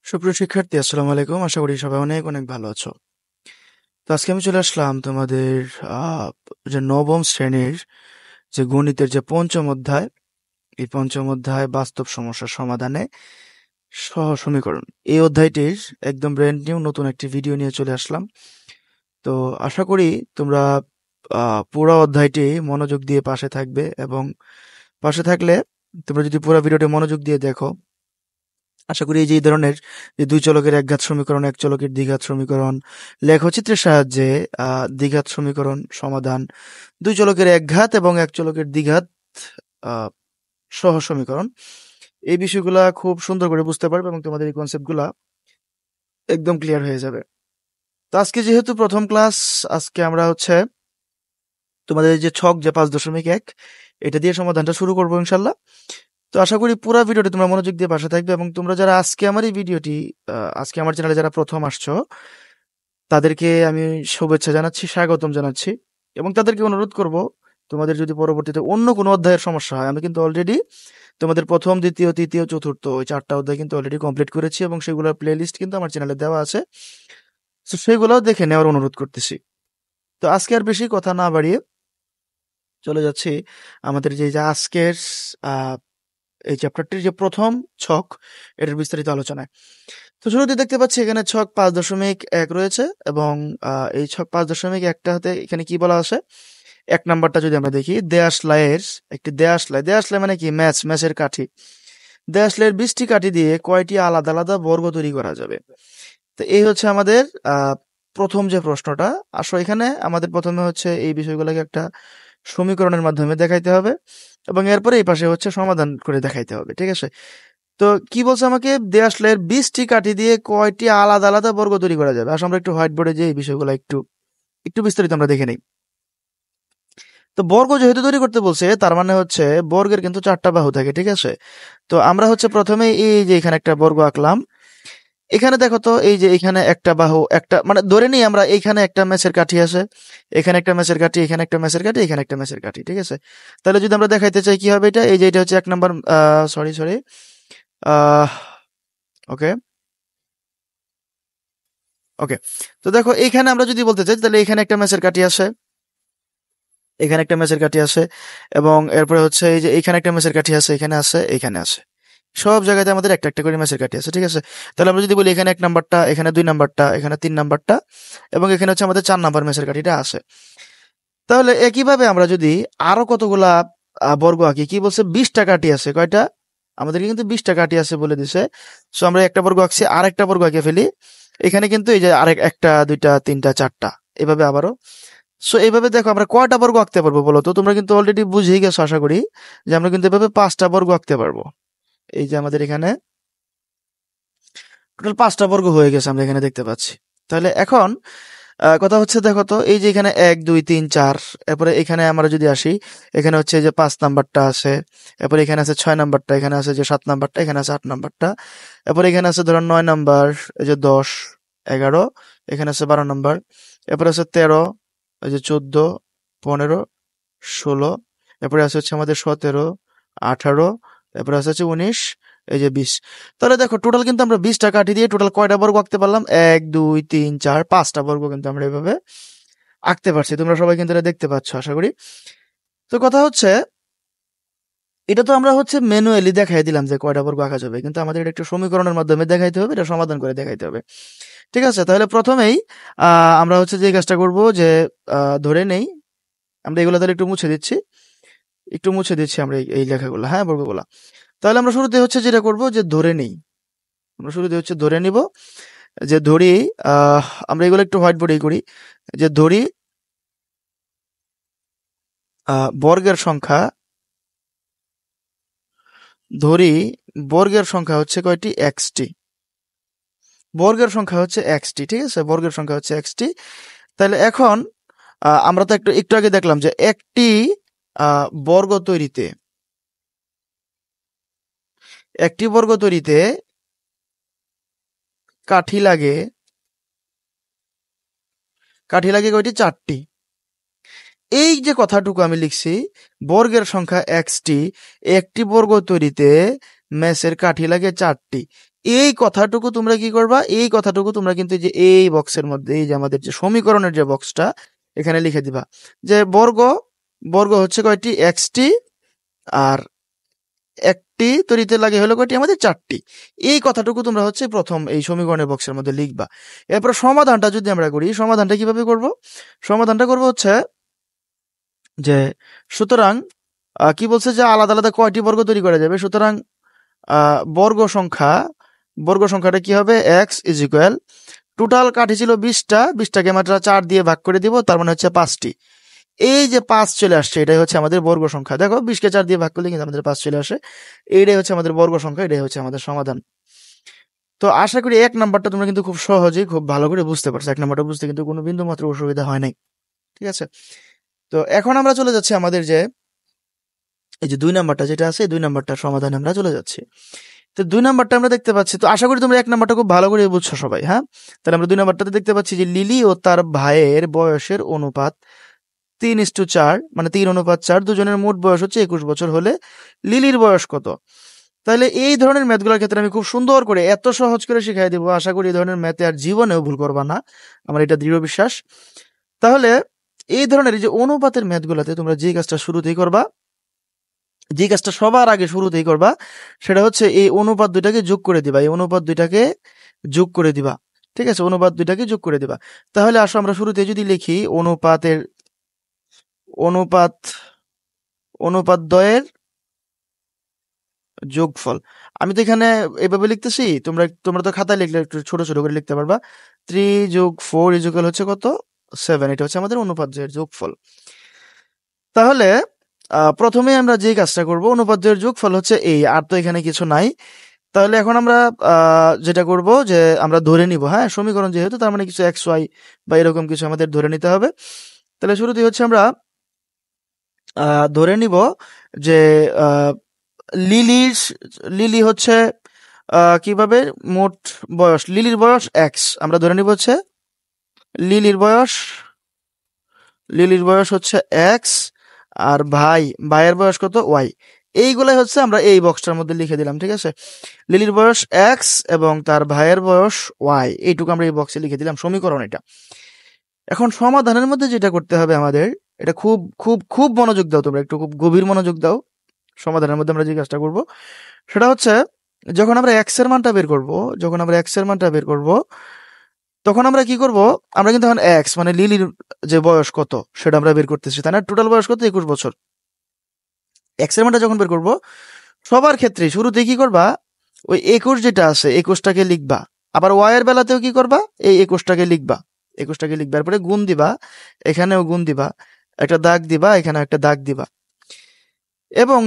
সুপ্রিয় শিক্ষার্থী, আসসালামু আলাইকুম। আশা করি সবাই অনেক অনেক ভালো আছো। তো আজকে আমি চলে আসলাম তোমাদের আহ, যে নবম শ্রেণীর যে গণিতের যে পঞ্চম অধ্যায়, এই পঞ্চম অধ্যায় বাস্তব সমস্যার সমাধানে সহ সমীকরণ, এই অধ্যায়টির একদম ব্র্যান্ড নিউ নতুন একটি ভিডিও নিয়ে চলে আসলাম। তো আশা করি তোমরা পুরো অধ্যায়টি মনোযোগ দিয়ে পাশে থাকবে, এবং পাশে থাকলে তোমরা যদি পুরো ভিডিওটি মনোযোগ দিয়ে দেখো, আশা করি এই যে এই ধরনের যে দুই চলকের একঘাত সমীকরণ, এক চলকের দ্বিঘাত সমীকরণ, লেখচিত্রের সাহায্যে দ্বিঘাত সমীকরণ সমাধান, দুই চলকের একঘাত এবং এক চলকের দ্বিঘাত আহ, সহ সমীকরণ, এই বিষয়গুলা খুব সুন্দর করে বুঝতে পারবে এবং তোমাদের এই কনসেপ্টগুলা একদম ক্লিয়ার হয়ে যাবে। তো আজকে যেহেতু প্রথম ক্লাস, আজকে আমরা তোমাদের এই যে ছক যে 5.1, এটা দিয়ে সমাধানটা শুরু করবো ইনশাল্লাহ। তো আশা করি পুরো ভিডিওটি তোমরা মনোযোগ দিয়ে পাশে থাকবে, এবং তোমরা যারা আজকে আমার এই ভিডিওটি আজকে আমার চ্যানেলে যারা প্রথম আসছো, তাদেরকে আমি শুভেচ্ছা জানাচ্ছি, স্বাগতম জানাচ্ছি, এবং তাদেরকে অনুরোধ করব, তোমাদের যদি পরবর্তীতে অন্য কোনো অধ্যায়ের সমস্যা হয়, আমি কিন্তু অলরেডি তোমাদের প্রথম, দ্বিতীয়, তৃতীয়, চতুর্থ ওই 4টা অধ্যায় কিন্তু অলরেডি কমপ্লিট করেছি, এবং সেগুলোর প্লে লিস্ট কিন্তু আমার চ্যানেলে দেওয়া আছে। তো সেগুলোও দেখে নেওয়ার অনুরোধ করতেছি। তো আজকে আর বেশি কথা না বাড়িয়ে চলে যাচ্ছি আমাদের যে আজকের আহ এই চ্যাপ্টারটির যে প্রথম ছক, এটার বিস্তারিত আলোচনায়। তো শুরুতে দেখতে পাচ্ছি এখানে ছক 5.1 রয়েছে, এবং এই ছক 5.1 হাতে এখানে কি বলা আছে, এক নাম্বারটা যদি আমরা দেখি, দেয়াশলাইয়ের একটি দেয়াশলাই মানে কি, ম্যাচের কাঠি। দেয়াশলাইয়ের 20টি কাঠি দিয়ে কয়টি আলাদা আলাদা বর্গ তৈরি করা যাবে? তো এই হচ্ছে আমাদের প্রথম যে প্রশ্নটা। আসলে এখানে আমাদের প্রথমে হচ্ছে এই বিষয়গুলোকে একটা সমীকরণের মাধ্যমে দেখাইতে হবে, এবং এরপরে এই পাশে হচ্ছে সমাধান করে দেখাইতে হবে, ঠিক আছে? তো কি বলছে আমাকে, দেয়াশলাইয়ের 20টি কাঠি দিয়ে কয়টি আলাদা আলাদা বর্গ তৈরি করা যাবে? আসলে আমরা একটু হোয়াইট বোর্ডে যে এই বিষয়গুলো একটু একটু বিস্তারিত আমরা দেখে নেই। তো বর্গ যেহেতু তৈরি করতে বলছে, তার মানে হচ্ছে বর্গের কিন্তু 4টা বাহু থাকে, ঠিক আছে? তো আমরা হচ্ছে প্রথমে এই যে এখানে একটা বর্গ আঁকলাম। এখানে দেখো তো, এই যে এখানে একটা বাহু, একটা মানে ধরে নিই আমরা, এইখানে একটা ম্যাচের কাঠি আছে, এখানে একটা ম্যাচের কাঠি, এখানে একটা ম্যাচের কাঠি, এখানে একটা ম্যাচের কাঠি, ঠিক আছে? তাহলে যদি আমরা দেখাইতে চাই কি হবে, এটা এই যে এটা হচ্ছে 1 নাম্বার, সরি আহ ওকে ওকে। তো দেখো, এইখানে আমরা যদি বলতে চাই, তাহলে এখানে একটা ম্যাচের কাঠি আছে, এখানে একটা ম্যাচের কাঠি আছে, এবং এরপরে হচ্ছে এই যে এখানে একটা ম্যাচের কাঠি আছে, এখানে আছে, এখানে আছে, সব জায়গাতে আমাদের একটা একটা করে ম্যাচের কাঠি আছে, ঠিক আছে? তাহলে আমরা যদি বলি এখানে 1 নাম্বারটা, এখানে 2 নাম্বারটা, এখানে 3 নাম্বারটা, এবং এখানে হচ্ছে আমাদের 4 নাম্বার ম্যাচের কাঠিটা আছে। তাহলে একইভাবে আমরা যদি আরো কতগুলা বর্গ আঁকি, কি বলছে, 20টা কাঠি আছে, কয়টা? আমাদেরকে কিন্তু 20টা কাঠি আছে বলে দিছে। সো আমরা একটা বর্গ আঁকছি, আর একটা বর্গ আঁকে ফেলি। এখানে কিন্তু এই যে আরেক, 1টা 2টা 3টা 4টা, এভাবে আবারও। সো এইভাবে দেখো আমরা কয়টা বর্গ আঁকতে পারবো বলো তো? তোমরা কিন্তু অলরেডি বুঝেই গেছো আশা করি, যে আমরা কিন্তু এভাবে 5টা বর্গ আঁকতে পারবো। এই যে আমাদের এখানে টোটাল 5টা বর্গ হয়ে গেছে, আমরা এখানে দেখতে পাচ্ছি। তাহলে এখন কথা হচ্ছে, দেখো তো, এই যে এখানে 1 2 3 4, এরপরে এখানে আমরা যদি আসি, এখানে হচ্ছে এই যে 5 নাম্বারটা আছে, এরপরে এখানে আছে 6 নাম্বারটা, এখানে আছে যে 7 নাম্বারটা, এখানে আছে 8 নাম্বারটা, এরপরে এখানে আছে ধরো 9 নাম্বার, এই যে 10 11, এখানে আছে 12 নাম্বার, এরপরে আছে 13, এই যে 14 15 16, এরপরে আছে হচ্ছে আমাদের 17 18, এরপরে আছে হচ্ছে 19, এই যে 20। তাহলে দেখো টোটাল কিন্তু আমরা 20টা কাঠি দিয়ে টোটাল কয়টা বর্গ আঁকতে পারলাম? 1 2 3 4 5টা বর্গ কিন্তু আমরা এভাবে আঁকতে পারছি। তোমরা সবাই কিন্তু এটা দেখতে পাচ্ছ আশা করি। তো কথা হচ্ছে, এটা তো আমরা হচ্ছে ম্যানুয়ালি দেখাই দিলাম যে কয়টা বর্গ আঁকা যাবে, কিন্তু আমাদের এটা একটু সমীকরণের মাধ্যমে দেখাইতে হবে, এটা সমাধান করে দেখাইতে হবে, ঠিক আছে? তাহলে প্রথমেই আমরা হচ্ছে যে কাজটা করব, যে ধরে নেই আমরা এগুলো তাহলে একটু মুছে দিচ্ছি, আমরা এই লেখাগুলো, হ্যাঁ, বর্গগুলা। তাহলে আমরা শুরুতে হচ্ছে যেটা করব, যে ধরে নেই, আমরা শুরুতে হচ্ছে ধরে নিব, যে ধরি, আমরা এগুলো একটু হোয়াইট বোর্ডেই করি, যে ধরি বর্গের সংখ্যা, ধরি বর্গের সংখ্যা হচ্ছে কয়টি? এক্সটি। বর্গের সংখ্যা হচ্ছে এক্সটি, ঠিক আছে? বর্গের সংখ্যা হচ্ছে এক্সটি। তাহলে এখন আমরা তো একটু একটু আগে দেখলাম যে একটি বর্গ তৈরিতে, একটি বর্গ তৈরিতে কাঠি লাগে, কাঠি লাগে কয়টি? 4টি। এই যে কথাটুকু আমি লিখছি, বর্গের সংখ্যা এক্সটি, একটি বর্গ তৈরিতে ম্যাচের কাঠি লাগে 4টি, এই কথাটুকু তোমরা কি করবা, এই কথাটুকু তোমরা কিন্তু যে এই বক্সের মধ্যে, এই যে আমাদের যে সমীকরণের যে বক্সটা, এখানে লিখে দিবা যে বর্গ বর্গ হচ্ছে কয়টি, এক্সটি, আর একটি তড়িতে লাগে হলো কয়টি, আমাদের 4টি। এই কথাটুকু তোমরা হচ্ছে প্রথম এই সমীকরণের বক্সের মধ্যে লিখবা। এরপর সমাধানটা যদি আমরা করি, সমাধানটা কিভাবে করব? সমাধানটা করব হচ্ছে যে, সুতরাং কি বলছে যে আলাদা আলাদা কয়টি বর্গ তৈরি করা যাবে। সুতরাং বর্গ সংখ্যাটা কি হবে, এক্স ইজ ইকুয়াল, টোটাল কাঠি ছিল 20টা, 20টাকে আমরা 4 দিয়ে ভাগ করে দিব, তার মানে হচ্ছে 5টি। এই যে 5 চলে আসছে, এটাই হচ্ছে আমাদের বর্গ সংখ্যা। দেখো 20কে 4 দিয়ে ভাগ করলে কিন্তু আমাদের 5 চলে আসে। এইটাই হচ্ছে আমাদের বর্গ সংখ্যা, এটাই হচ্ছে আমাদের সমাধান। তো আশা করি 1 নাম্বারটা তোমরা কিন্তু খুব সহজেই খুব ভালো করে বুঝতে পারছো। 1 নাম্বারটা বুঝতে কিন্তু কোনো বিন্দু মাত্র অসুবিধা হয় নাই, ঠিক আছে। তো এখন আমরা চলে যাচ্ছি আমাদের যে এই যে 2 নাম্বারটা যেটা আছে, এই 2 নাম্বারটার সমাধানে আমরা চলে যাচ্ছি। তো 2 নাম্বারটা আমরা দেখতে পাচ্ছি, তো আশা করি তোমরা 1 নাম্বারটা খুব ভালো করে বুঝছো সবাই, হ্যাঁ। তাহলে আমরা 2 নাম্বারটাতে দেখতে পাচ্ছি যে লিলি ও তার ভাইয়ের বয়সের অনুপাত 3:4, মানে 3:4। দুজনের মোট বয়স হচ্ছে 21 বছর হলে লিলির বয়স কত? তাহলে এই ধরনের ম্যাথগুলোর ক্ষেত্রে আমি খুব সুন্দর করে এত সহজ করে শিখাই দেবো, আশা করি এই ধরনের ম্যাথে আর জীবনেও ভুল করবা না, আমার এটা দৃঢ় বিশ্বাস। তাহলে এই ধরনের এই যে অনুপাতের ম্যাথগুলোতে তোমরা যে কাজটা শুরুতেই করবা, যে কাজটা সবার আগে শুরুতেই করবা, সেটা হচ্ছে এই অনুপাত দুইটাকে যোগ করে দিবা, এই অনুপাত দুইটাকে যোগ করে দিবা, ঠিক আছে, অনুপাত দুইটাকে যোগ করে দিবা। তাহলে আসো আমরা শুরুতে যদি লিখি অনুপাত অনুপাত দ্বয়ের যোগফল। আমি তো এখানে এভাবে লিখতেছি, তোমরা তো খাতায় লিখলে একটু ছোট ছোট করে লিখতে পারবা। 3 যোগ 4 ইকুয়াল হচ্ছে কত, 7। এটা হচ্ছে আমাদের অনুপাত দ্বয়ের যোগফল। তাহলে প্রথমে আমরা যে কাজটা করব, অনুপাত দ্বয়ের যোগফল হচ্ছে এই, আর তো এখানে কিছু নাই। তাহলে এখন আমরা যেটা করব যে আমরা ধরে নিব, হ্যাঁ, সমীকরণ যেহেতু, তার মানে কিছু এক্স ওয়াই বা এরকম কিছু আমাদের ধরে নিতে হবে। তাহলে শুরুতেই হচ্ছে আমরা ধরে নিব যে লিলি হচ্ছে কিভাবে মোট বয়স, লিলির বয়স এক্স, আমরা ধরে নিব হচ্ছে লিলির বয়স হচ্ছে এক্স, আর ভাইয়ের বয়স কত, ওয়াই। এইগুলাই হচ্ছে আমরা এই বক্সটার মধ্যে লিখে দিলাম, ঠিক আছে। লিলির বয়স এক্স এবং তার ভাইয়ের বয়স ওয়াই, এইটুকু আমরা এই বক্সে লিখে দিলাম, সমীকরণ এটা। এখন সমাধানের মধ্যে যেটা করতে হবে আমাদের, এটা খুব খুব খুব মনোযোগ দাও, তোমরা একটু খুব গভীর মনোযোগ দাও। সমাধানের মধ্যে আমরা যে কাজটা করব সেটা হচ্ছে, যখন আমরা এক্স এর মানটা বের করব, তখন আমরা কি করব, আমরা কিন্তু এখন এক্স মানে লিলির যে বয়স কত সেটা আমরা বের করতেছি, তাই না। টোটাল বয়স কত, 21 বছর। এক্স এর মানটা যখন বের করব, সবার ক্ষেত্রে শুরুতে কি করবা, ওই 21 যেটা আছে 21টাকে লিখবা। আবার ওয়াই এর বেলাতেও কি করবা, এই 21টাকে লিখবা, এরপরে গুণ দিবা, এখানেও গুণ দিবা, একটা দাগ দিবা, এখানে একটা দাগ দিবা, এবং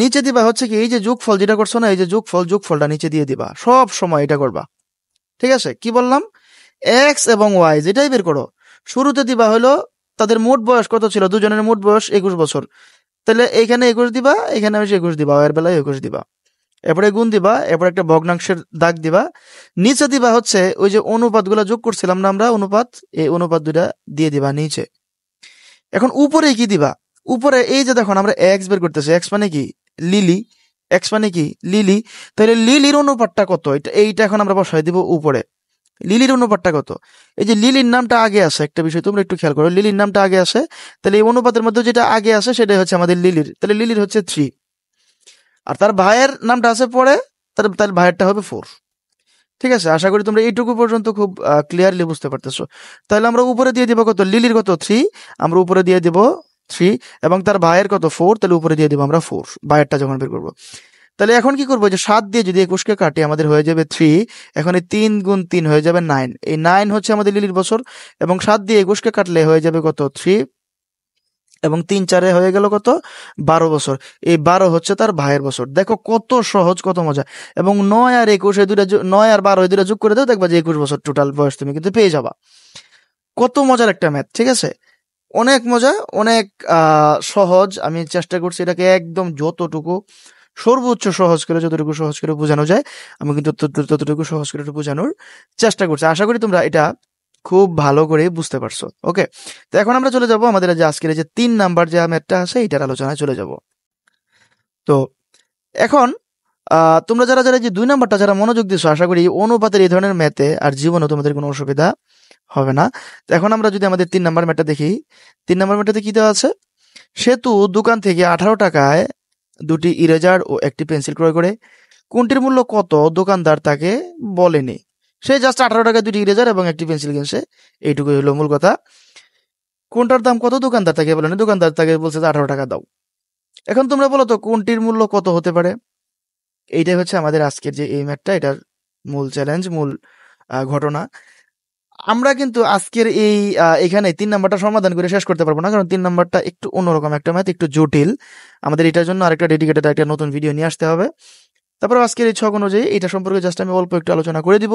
নিচে দিবা হচ্ছে কি, এই যে যোগফল যেটা করছো না, এই যে যোগফলটা নিচে দিয়ে দিবা, সব সময় এটা করবা, ঠিক আছে। কি বললাম, এক্স এবং ওয়াই যেটাই বের করো, শুরুতে দিবা হলো তাদের মোট বয়স কত ছিল, দুজনের মোট বয়স 21 বছর। তাহলে এইখানে 21 দিবা, এখানে 21 দিবা, ওয়ার বেলায় 21 দিবা, এরপরে গুণ দিবা, এরপরে একটা ভগ্নাংশের দাগ দিবা, নিচে দিবা হচ্ছে ওই যে অনুপাতগুলো যোগ করছিলাম না আমরা, এই অনুপাত দুটা দিয়ে দিবা নিচে। এখন উপরে কি দিবা, উপরে এই যে দেখো আমরা এক্স বের করতেছি, এক্স মানে কি, লিলি, তাহলে লিলির অনুপাতটা কত, এইটা এখন আমরা বসাই দিব উপরে। লিলির অনুপাতটা কত, এই যে লিলির নামটা আগে আসে, একটা বিষয় তোমরা একটু খেয়াল করো, লিলির নামটা আগে আসে, তাহলে এই অনুপাতের মধ্যে যেটা আগে আসে সেটাই হচ্ছে আমাদের লিলির, তাহলে লিলির হচ্ছে 3, আর তার ভাইয়ের নামটা আছে পরে, তার ভাইয়েরটা হবে 4, ঠিক আছে। আশা করি তোমরা এইটুকু পর্যন্ত খুব ক্লিয়ারলি বুঝতে পারতেছো। তাহলে আমরা উপরে দিয়ে দিব কত, লিলির কত 3, আমরা উপরে দিয়ে দিব 3, এবং তার ভাইয়ের কত 4, তাহলে উপরে দিয়ে দিব আমরা 4, ভাইয়েরটা যখন বের করবো। তাহলে এখন কি করবো, যে 7 দিয়ে যদি 21কে কাটি, আমাদের হয়ে যাবে 3, এখন এই 3 গুণ 3 হয়ে যাবে 9, এই 9 হচ্ছে আমাদের লিলির বছর, এবং 7 দিয়ে 21কে কাটলে হয়ে যাবে কত 3, এবং 3 4 হয়ে গেল কত 12 বছর, এই 12 হচ্ছে তার ভাইয়ের বছর। দেখো কত সহজ, কত মজা। এবং 9 আর 21 এই দুটা, 9 আর 12 এই দুটা যোগ করে দাও, দেখবা যে 21 বছর টোটাল বয়স তুমি কিন্তু পেয়ে যাবা। কত মজার একটা ম্যাথ, ঠিক আছে, অনেক মজা, অনেক সহজ। আমি চেষ্টা করছি এটাকে একদম যতটুকু সর্বোচ্চ সহজ করে, যতটুকু সহজ করে বোঝানো যায়, আমি কিন্তু ততটুকু সহজ করে বোঝানোর চেষ্টা করছি। আশা করি তোমরা এটা খুব ভালো করে বুঝতে পারছো। ওকে, তো এখন আমরা চলে যাব আমাদের যে আজকের যে 3 নাম্বার যে ম্যাথটা আছে, এটার আলোচনায় চলে যাব। তো এখন তোমরা যারা যারা যে 2 নাম্বারটা যারা মনোযোগ দিছো, আশা করি অনুপাতের এই ধরনের ম্যাথে আর জীবনেও তোমাদের কোনো অসুবিধা হবে না। তো এখন আমরা যদি আমাদের 3 নাম্বার ম্যাথটা দেখি, 3 নাম্বার ম্যাথটাতে কি দেওয়া আছে? সেতু দোকান থেকে 18 টাকায় 2টি ইরেজার ও একটি পেন্সিল ক্রয় করে কোনটির মূল্য কত দোকানদার তাকে বলেনি। সে জাস্ট 18 টাকায় 2টি ইরেজার এবং একটি পেন্সিল কিনছে, এইটুকুই হলো মূল কথা। কোনটার দাম কত দোকানদার তাকে বলেনি, দোকানদার তাকে বলছে যে 18 টাকা দাও। এখন তোমরা বলো তো কোনটির মূল্য কত হতে পারে? এইটাই হচ্ছে আমাদের আজকের যে এই ম্যাথটা, এটার মূল চ্যালেঞ্জ, মূল ঘটনা। আমরা কিন্তু আজকের এই এখানে 3 নাম্বারটা সমাধান করে শেষ করতে পারবো না, কারণ 3 নাম্বারটা একটু অন্যরকম একটা ম্যাথ, একটু জটিল। আমাদের এটার জন্য আরেকটা ডেডিকেটেড একটা নতুন ভিডিও নিয়ে আসতে হবে। তারপর আজকের এই ছক অনুযায়ী এটা সম্পর্কে জাস্ট আমি অল্প একটু আলোচনা করে দিব,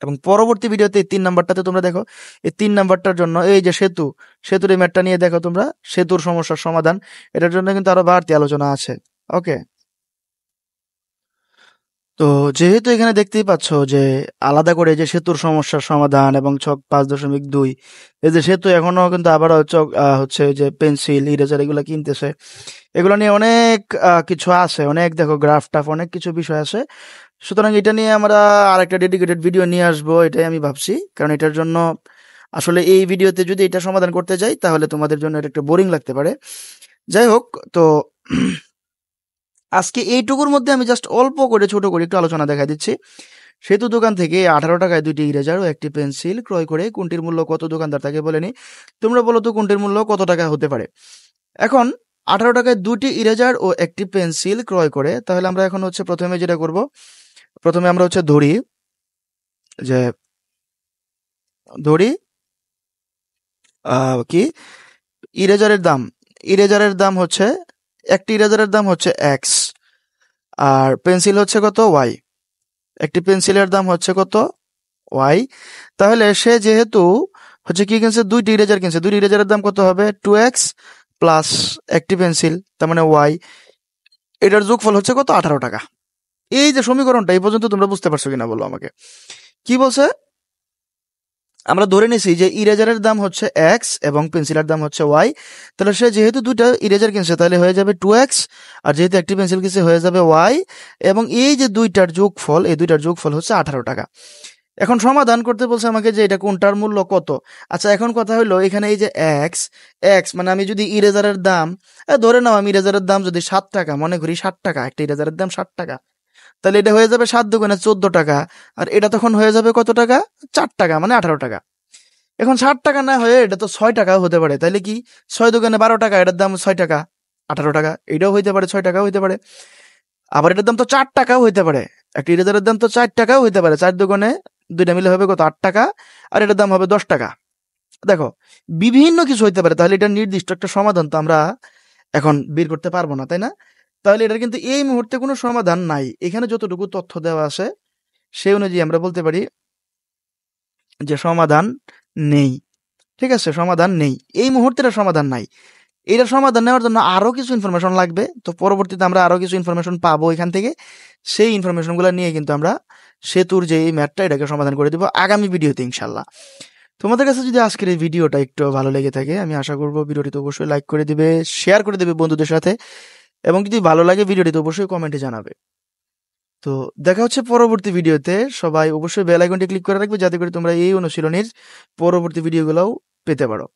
এবং পরবর্তী ভিডিওতে এই 3 নাম্বারটাতে তোমরা দেখো এই 3 নাম্বারটার জন্য এই যে সেতুর এই ম্যাথটা নিয়ে দেখো তোমরা, সেতুর সমস্যার সমাধান, এটার জন্য কিন্তু আরো বাড়তি আলোচনা আছে। ওকে, তো যেহেতু এখানে দেখতেই পাচ্ছ যে আলাদা করে যে সেতুর সমস্যার সমাধান এবং ছক 5.2, এই যে সেতু এখনো কিন্তু আবারও হচ্ছে যে পেন্সিল ইরেজার এগুলো কিনতেছে, এগুলো নিয়ে অনেক কিছু আছে, অনেক দেখো গ্রাফ টাফ অনেক কিছু বিষয় আছে। সুতরাং এটা নিয়ে আমরা আরেকটা ডেডিকেটেড ভিডিও নিয়ে আসবো, এটাই আমি ভাবছি। কারণ এটার জন্য আসলে এই ভিডিওতে যদি এটা সমাধান করতে যাই তাহলে তোমাদের জন্য এটা একটু বোরিং লাগতে পারে। যাই হোক, তো আজকে এইটুকুর মধ্যে আমি জাস্ট অল্প করে ছোট করে একটু আলোচনা দেখা দিচ্ছি। সেতু দোকান থেকে 18 টাকায় 2টি ইরেজার ও একটি পেন্সিল ক্রয় করে কোনটির মূল্য কত দোকানদার তাকে বলেনি। তোমরা বলো তো কোনটির মূল্য কত টাকা হতে পারে? এখন 18 টাকায় 2টি ইরেজার ও একটি পেন্সিল ক্রয় করে, তাহলে আমরা এখন হচ্ছে প্রথমে যেটা করব, প্রথমে আমরা হচ্ছে ধরি কি ইরেজারের দাম হচ্ছে, একটি ইরেজারের দাম হচ্ছে এক্স, আর পেন্সিল হচ্ছে কত ওয়াই, একটি পেন্সিলের দাম হচ্ছে কত ওয়াই। তাহলে সে যেহেতু হচ্ছে কি কিনছে, 2টি ইরেজার কিনছে, 2টি ইরেজারের দাম কত হবে 2x প্লাস একটি পেন্সিল, তার মানে ওয়াই, এটার যোগফল হচ্ছে কত 18 টাকা। এই যে সমীকরণটা এই পর্যন্ত তোমরা বুঝতে পারছো কিনা বলো আমাকে? কি বলছে? আমরা ধরে নিছি যে ইরেজারের দাম হচ্ছে এক্স এবং পেন্সিলের দাম হচ্ছে ওয়াই। তাহলে সে যেহেতু 2টা ইরেজার কিনছে তাহলে হয়ে যাবে 2x, আর যেহেতু একটি পেন্সিল কিনছে হয়ে যাবে ওয়াই, এবং এই যে দুইটার যোগফল, এই দুইটার যোগফল হচ্ছে 18 টাকা। এখন সমাধান করতে বলছে আমাকে যে এটা কোনটার মূল্য কত। আচ্ছা, এখন কথা হলো এখানে এই যে এক্স, মানে আমি যদি ইরেজারের দাম ধরে নাও, আমি ইরেজারের দাম যদি 7 টাকা মনে করি, 60 টাকা, একটা ইরেজারের দাম 60 টাকা, তাহলে এটা হয়ে যাবে 7 দুগুণে 14 টাকা, আর এটা তখন হয়ে যাবে কত টাকা 4 টাকা, মানে 18 টাকা। এখন 60 টাকা না হয়ে এটা তো 6 টাকাও হতে পারে, তাইলে কি 6 দোকানে 12 টাকা, এটার দাম 6 টাকা, 18 টাকা, এটাও হইতে পারে 6 টাকাও হইতে পারে। আবার এটার দাম তো 4 টাকাও হইতে পারে, একটা ইরেজারের দাম তো 4 টাকাও হইতে পারে, 4 দোকানে দুইটা মিলে হবে কত 8 টাকা, আর এটার দাম হবে 10 টাকা। দেখো, বিভিন্ন কিছু হইতে পারে, তাহলে এটা নির্দিষ্ট একটা সমাধান তো আমরা এখন বের করতে পারবো না, তাই না? তাহলে এটার কিন্তু এই মুহূর্তে কোনো সমাধান নাই। এখানে যতটুকু তথ্য দেওয়া আছে সেই অনুযায়ী আমরা বলতে পারি যে সমাধান নেই। ঠিক আছে, সমাধান নেই, এই মুহূর্তে এটার সমাধান নাই। এটার সমাধান নেওয়ার জন্য আরো কিছু ইনফরমেশন লাগবে, তো পরবর্তীতে আমরা আরো কিছু ইনফরমেশন পাবো এখান থেকে। সেই ইনফরমেশনগুলো নিয়ে কিন্তু আমরা সেতুর যে এই ম্যাথটা এটাকে সমাধান করে দিব আগামী ভিডিওতে ইনশাল্লাহ। তোমাদের কাছে যদি আজকের এই ভিডিওটা একটু ভালো লেগে থাকে, আমি আশা করবো ভিডিওটিতে অবশ্যই লাইক করে দিবে, শেয়ার করে দেবে বন্ধুদের সাথে, এবং যদি ভালো লাগে ভিডিওটিতে অবশ্যই কমেন্টে জানাবে। তো দেখা হচ্ছে পরবর্তী ভিডিওতে। সবাই অবশ্যই বেল আইকনটি ক্লিক করে রাখবে যাতে করে তোমরা এই অনুশীলনীর পরবর্তী ভিডিওগুলোও পেতে পারো।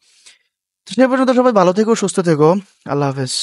তো সে পর্যন্ত সবাই ভালো থেকো, সুস্থ থেকো, আল্লাহ হাফেজ।